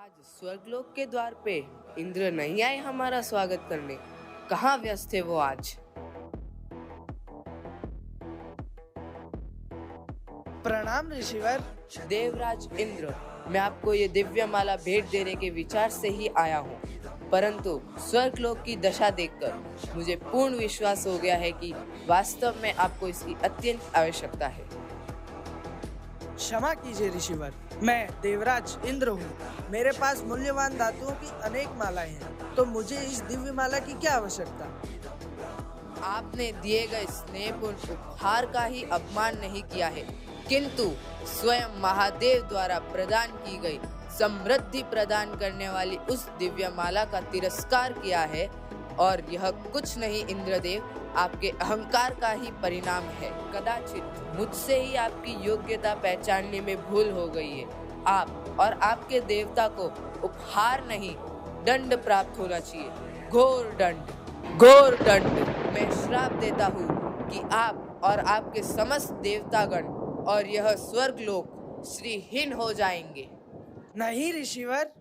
आज स्वर्गलोक के द्वार पे इंद्र नहीं आए हमारा स्वागत करने। कहाँ व्यस्त थे वो आज। प्रणाम ऋषिवर। देवराज इंद्र, मैं आपको ये दिव्य माला भेंट देने के विचार से ही आया हूँ, परंतु स्वर्गलोक की दशा देखकर मुझे पूर्ण विश्वास हो गया है कि वास्तव में आपको इसकी अत्यंत आवश्यकता है। क्षमा कीजिए ऋषिवर, मैं देवराज इंद्र हूँ। मेरे पास मूल्यवान धातुओं की अनेक मालाएं हैं, तो मुझे इस दिव्य माला की क्या आवश्यकता। आपने दिए गए स्नेहपूर्ण उपहार का ही अपमान नहीं किया है, किंतु स्वयं महादेव द्वारा प्रदान की गई समृद्धि प्रदान करने वाली उस दिव्य माला का तिरस्कार किया है। और यह कुछ नहीं इंद्रदेव, आपके अहंकार का ही परिणाम है। कदाचित मुझसे ही आपकी योग्यता पहचानने में भूल हो गई है। आप और आपके देवता को उपहार नहीं, दंड प्राप्त होना चाहिए। घोर दंड, घोर दंड। मैं श्राप देता हूँ कि आप और आपके समस्त देवतागण और यह स्वर्गलोक श्रीहीन हो जाएंगे। नहीं ऋषिवर।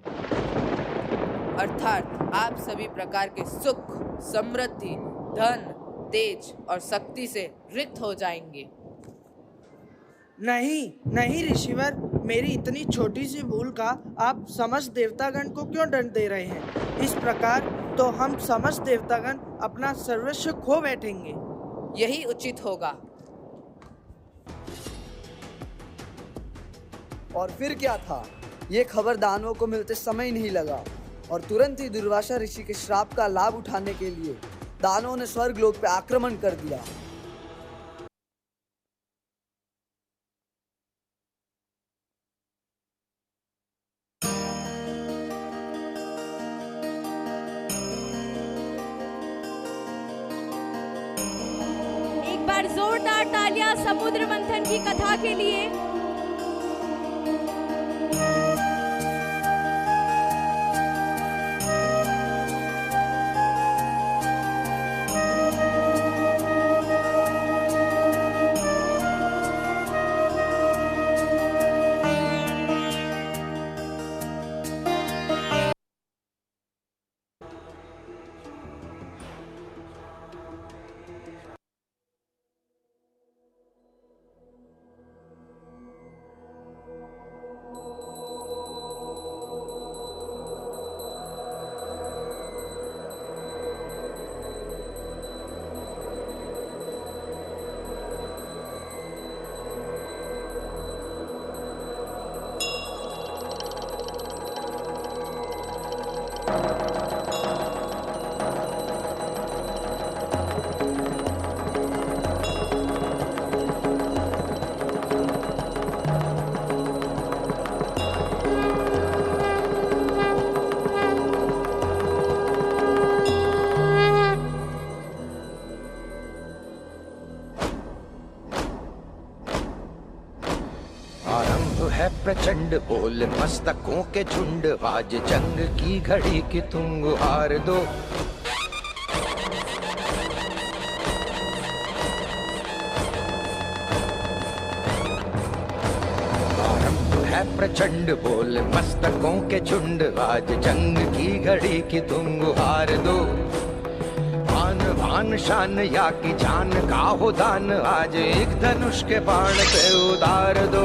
अर्थात आप सभी प्रकार के सुख, समृद्धि, धन, तेज और शक्ति से रिक्त हो जाएंगे। नहीं नहीं ऋषिवर, मेरी इतनी छोटी सी भूल का आप समस्त देवतागण को क्यों दंड दे रहे हैं। इस प्रकार तो हम समस्त देवतागण अपना सर्वस्व खो बैठेंगे। यही उचित होगा। और फिर क्या था, ये खबर दानवों को मिलते समय नहीं लगा और तुरंत ही दुर्वासा ऋषि के श्राप का लाभ उठाने के लिए दानवों ने स्वर्गलोक पे आक्रमण कर दिया। एक बार जोरदार तालियां समुद्र मंथन की कथा के लिए। प्रचंड बोल मस्तकों के झुंड, आज जंग की घड़ी की तुम गुहार दो। आरंभ है प्रचंड बोल मस्तकों के झुंड, आज जंग की घड़ी की तुम गुहार दो। आन भान शान या की जान का हो दान, आज एक धनुष के बाण पे उतार दो।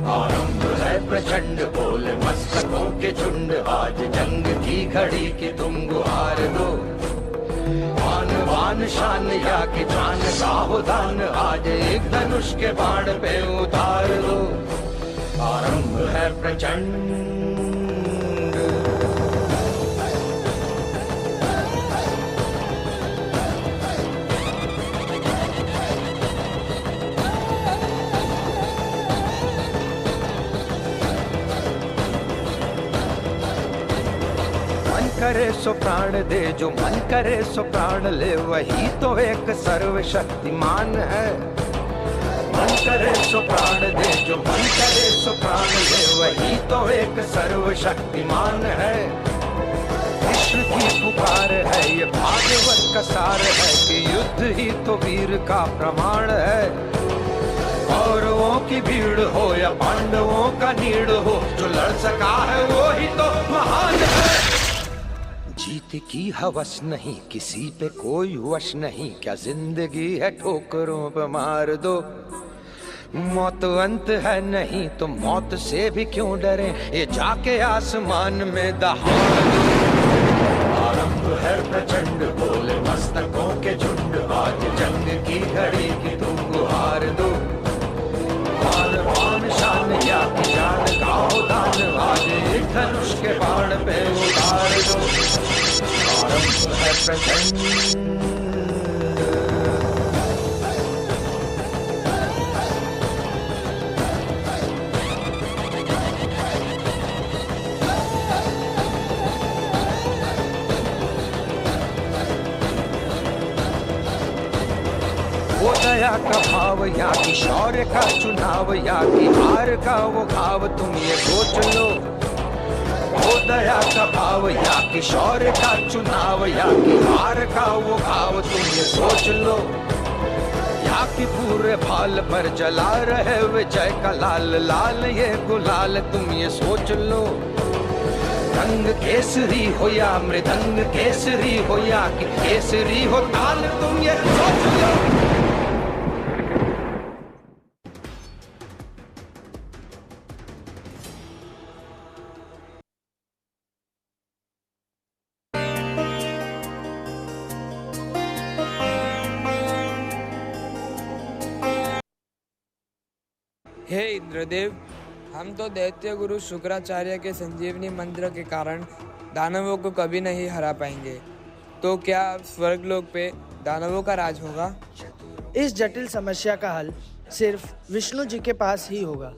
आरंभ है प्रचंड बोल मस्तकों के झुंड, आज जंग की घड़ी की तुम गुहार दो। आन बान शान या की जान का हो दान, आज एक धनुष के बाण पे उतार दो। आरंभ है प्रचंड। करे सो प्राण दे, जो मन करे सो प्राण ले, वही तो एक सर्वशक्तिमान है। मन करे सो प्राण दे, जो मन करे सो प्राण ले, वही तो एक सर्वशक्तिमान है। कृष्ण की पुकार है, ये भागवत का सार है कि युद्ध ही तो वीर का प्रमाण है। कौरवों की भीड़ हो या पांडवों का नीड़ हो, जो लड़ सका है वो ही मस्ती की हवस नहीं, किसी पे कोई वश नहीं, क्या जिंदगी है ठोकरों पे मार दो। मौत अंत है नहीं तो मौत से भी क्यों डरे, ये जाके आसमान में दहाड़ दो। आरंभ है प्रचंड बोले मस्तकों के झुंड, आज जंग की घड़ी की तुम गुहार दो। मान मान शान या की जान का हो दान, आज एक धनुष के बाण पे उतार दो। आरंभ है प्रचंड। वो दया का भाव या कि शौर्य का चुनाव, या कि हार का वो घाव, तुम ये सोच लो। वो दया का भाव या कि शौर्य का चुनाव, या कि हार का वो घाव, तुम ये सोच लो। या कि पूरे भाल पर जला रहे विजय का लाल लाल ये गुलाल, तुम ये सोच लो। रंग केसरी हो या मृदंग केसरी हो, या कि केसरी हो ताल, तुम ये सोच लो। हे इंद्रदेव, हम तो दैत्य गुरु शुक्राचार्य के संजीवनी मंत्र के कारण दानवों को कभी नहीं हरा पाएंगे, तो क्या स्वर्गलोक पे दानवों का राज होगा? इस जटिल समस्या का हल सिर्फ विष्णु जी के पास ही होगा।